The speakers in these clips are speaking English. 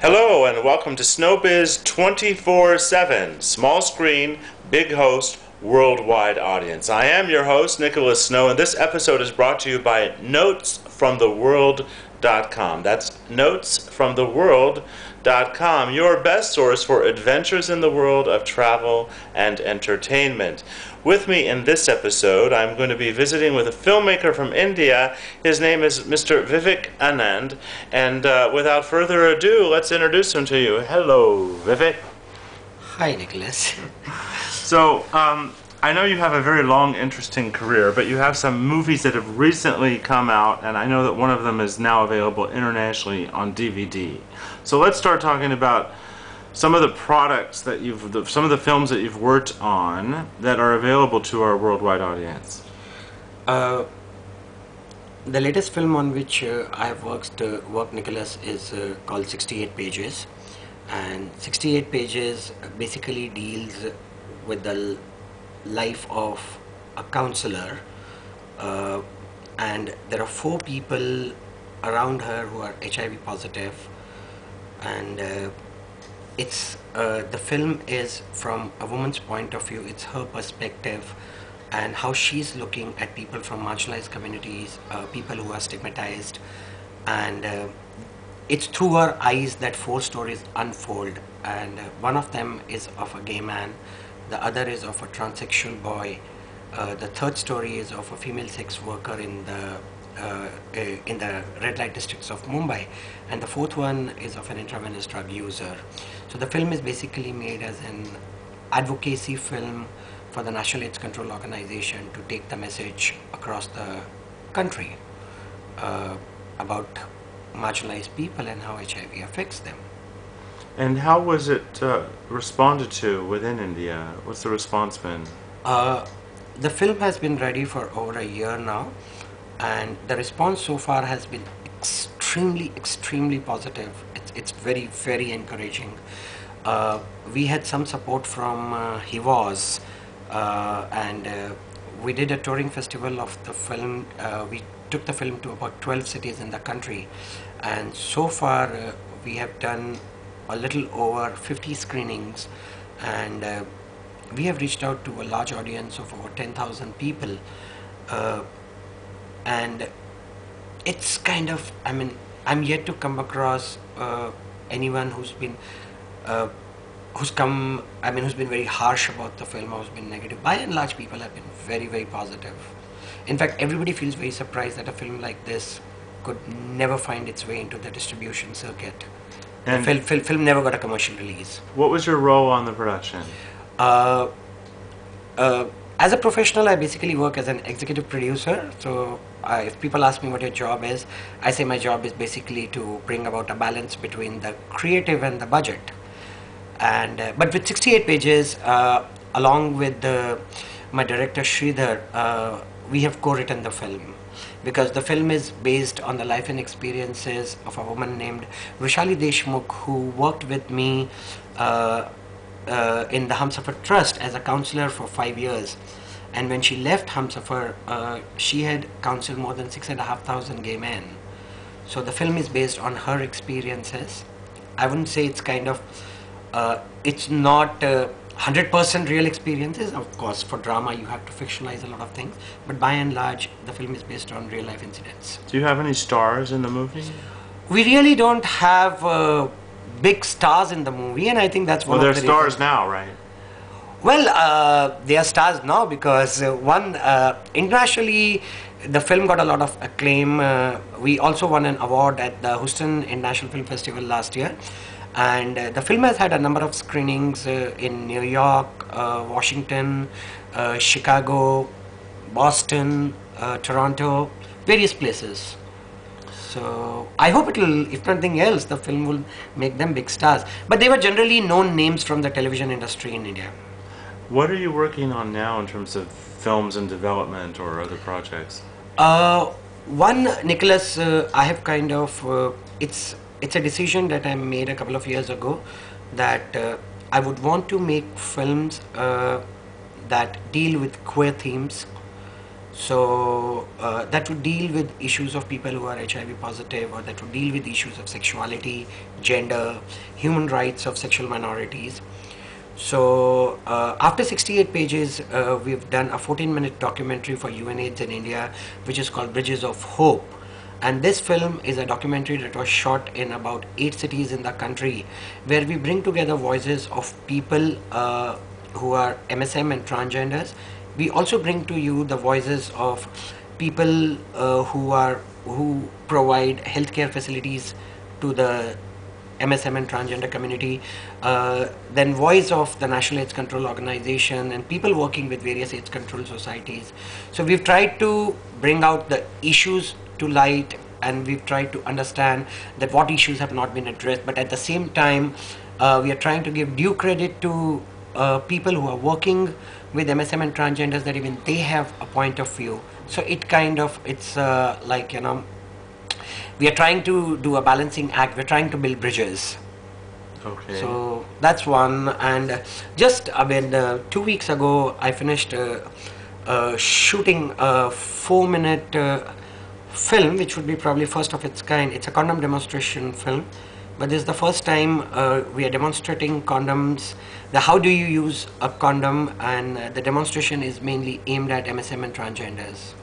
Hello and welcome to Snowbiz247, small screen, big host, worldwide audience. I am your host, Nicholas Snow, and this episode is brought to you by notesfromtheworld.com. That's notesfromtheworld.com, your best source for adventures in the world of travel and entertainment. With me in this episode, I'm going to be visiting with a filmmaker from India. His name is Mr. Vivek Anand, and without further ado, let's introduce him to you. Hello, Vivek. Hi, Nicholas. So, I know you have a very long, interesting career, but you have some movies that have recently come out, and I know that one of them is now available internationally on DVD. So let's start talking about some of the products that some of the films that you've worked on that are available to our worldwide audience. The latest film on which I have worked, Nicholas, is called 68 Pages. And 68 Pages basically deals with the life of a counselor. And there are 4 people around her who are HIV positive. And the film is from a woman's point of view. It's her perspective and how she's looking at people from marginalized communities, people who are stigmatized, and it's through her eyes that 4 stories unfold. And one of them is of a gay man, the other is of a transsexual boy, the third story is of a female sex worker in the red light districts of Mumbai, and the 4th one is of an intravenous drug user. So the film is basically made as an advocacy film for the National AIDS Control Organization to take the message across the country about marginalized people and how HIV affects them. And how was it responded to within India? What's the response been? The film has been ready for over a year now, and the response so far has been extremely positive. It's very, very encouraging. We had some support from HIVOS, and we did a touring festival of the film. We took the film to about 12 cities in the country, and so far we have done a little over 50 screenings, and we have reached out to a large audience of over 10,000 people. And it's kind of, I'm yet to come across anyone who's been who's been very harsh about the film or who's been negative. By and large, people have been very, very positive. In fact, everybody feels very surprised that a film like this could never find its way into the distribution circuit. And the film never got a commercial release. What was your role on the production? As a professional, I basically work as an executive producer. So if people ask me what your job is, I say my job is basically to bring about a balance between the creative and the budget. And but with 68 Pages, along with my director Sridhar, we have co-written the film, because the film is based on the life and experiences of a woman named Vishali Deshmukh, who worked with me in the Humsafar Trust as a counselor for 5 years. And when she left Humsafar, she had counseled more than 6,500 gay men. So the film is based on her experiences. I wouldn't say it's kind of, it's not 100% real experiences. Of course, for drama you have to fictionalize a lot of things, but by and large the film is based on real life incidents. Do you have any stars in the movie? We really don't have big stars in the movie, and I think that's one of the reasons. Well, they're stars now, right? Well, they are stars now because internationally the film got a lot of acclaim. We also won an award at the Houston International Film Festival last year, and the film has had a number of screenings in New York, Washington, Chicago, Boston, Toronto, various places. So I hope it'll, if nothing else, the film will make them big stars. But they were generally known names from the television industry in India. What are you working on now in terms of films and development or other projects? One, Nicholas, I have kind of, it's a decision that I made a couple of years ago, that I would want to make films that deal with queer themes, So that would deal with issues of people who are HIV positive, or that would deal with issues of sexuality, gender, human rights of sexual minorities. So after 68 pages, we've done a 14-minute documentary for UNAIDS in India, which is called Bridges of Hope. And this film is a documentary that was shot in about 8 cities in the country, where we bring together voices of people who are MSM and transgenders. We also bring to you the voices of people who provide healthcare facilities to the MSM and transgender community, then voice of the National AIDS Control Organization and people working with various AIDS control societies. So we've tried to bring out the issues to light, and we've tried to understand that what issues have not been addressed, but at the same time we are trying to give due credit to people who are working with MSM and transgenders, that even they have a point of view. So it's like, you know, we are trying to do a balancing act. We're trying to build bridges. Okay. So that's one. And just, I mean, 2 weeks ago, I finished shooting a 4-minute film, which would be probably first of its kind. It's a condom demonstration film, but this is the first time we are demonstrating condoms. How do you use a condom, and the demonstration is mainly aimed at MSM and transgenders.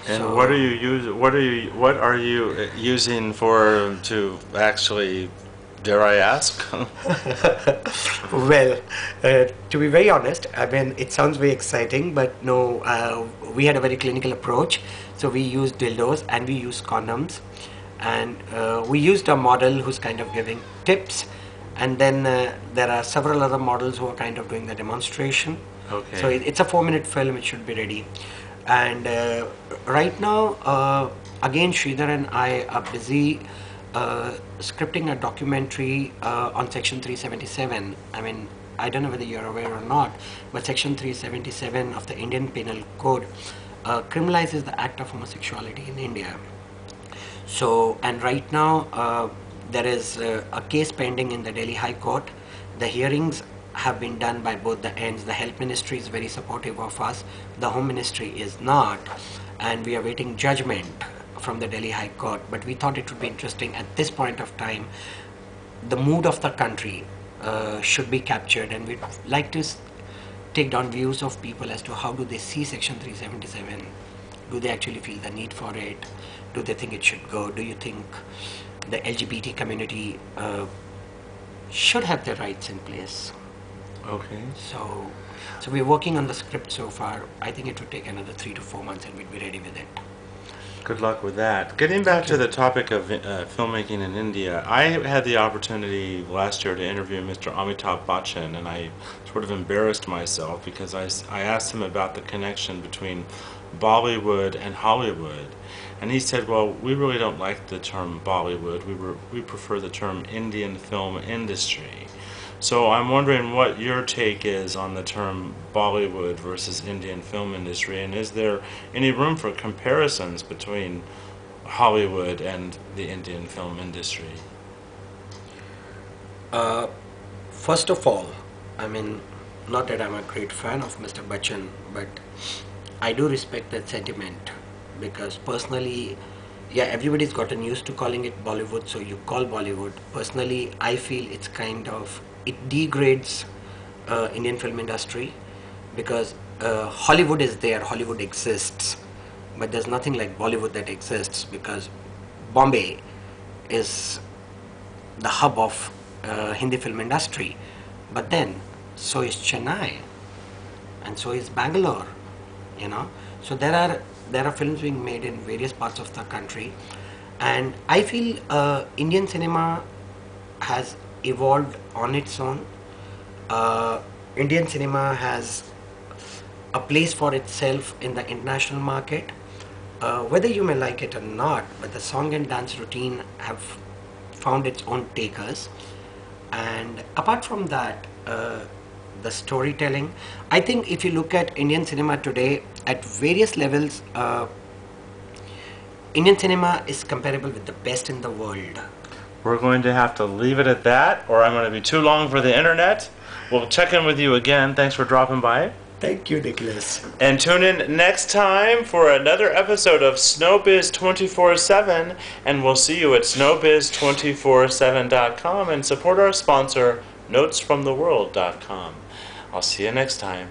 And So- what are you using for to actually, dare I ask? Well, to be very honest, I mean, it sounds very exciting, but no, we had a very clinical approach. So we used dildos and we used condoms, and we used a model who's kind of giving tips, and then there are several other models who are kind of doing the demonstration. Okay. So it's a 4-minute film. It should be ready. And right now, again, Sridhar and I are busy scripting a documentary on Section 377. I mean, I don't know whether you're aware or not, but Section 377 of the Indian Penal Code criminalizes the act of homosexuality in India. So, and right now there is a case pending in the Delhi High Court. The hearings have been done by both the ends. The Health Ministry is very supportive of us. The Home Ministry is not, and we are waiting judgment from the Delhi High Court. But we thought it would be interesting at this point of time. The mood of the country should be captured, and we'd like to take down views of people as to how do they see Section 377. Do they actually feel the need for it? Do they think it should go? Do you think the LGBT community should have their rights in place? Okay. So we're working on the script so far. I think it would take another 3 to 4 months, and we'd be ready with it. Good luck with that. Getting back to the topic of filmmaking in India, I had the opportunity last year to interview Mr. Amitabh Bachchan, and I sort of embarrassed myself because I asked him about the connection between Bollywood and Hollywood, and he said, well, we really don't like the term Bollywood. We prefer the term Indian film industry. So I'm wondering what your take is on the term Bollywood versus Indian film industry, and is there any room for comparisons between Hollywood and the Indian film industry? First of all, I mean, not that I'm a great fan of Mr. Bachchan, but I do respect that sentiment, because personally, yeah, everybody's gotten used to calling it Bollywood, so you call Bollywood. Personally, I feel it's kind of, it degrades Indian film industry, because Hollywood is there, Hollywood exists, but there's nothing like Bollywood that exists, because Bombay is the hub of Hindi film industry, but then so is Chennai, and so is Bangalore, you know. So there are films being made in various parts of the country, and I feel Indian cinema has evolved on its own. Indian cinema has a place for itself in the international market, whether you may like it or not, but the song and dance routine have found its own takers. And apart from that, the storytelling, I think if you look at Indian cinema today at various levels, Indian cinema is comparable with the best in the world. We're going to have to leave it at that, or I'm going to be too long for the internet. We'll check in with you again. Thanks for dropping by. Thank you, Nicholas. And tune in next time for another episode of Snowbiz247, and we'll see you at snowbiz247.com and support our sponsor, notesfromtheworld.com. I'll see you next time.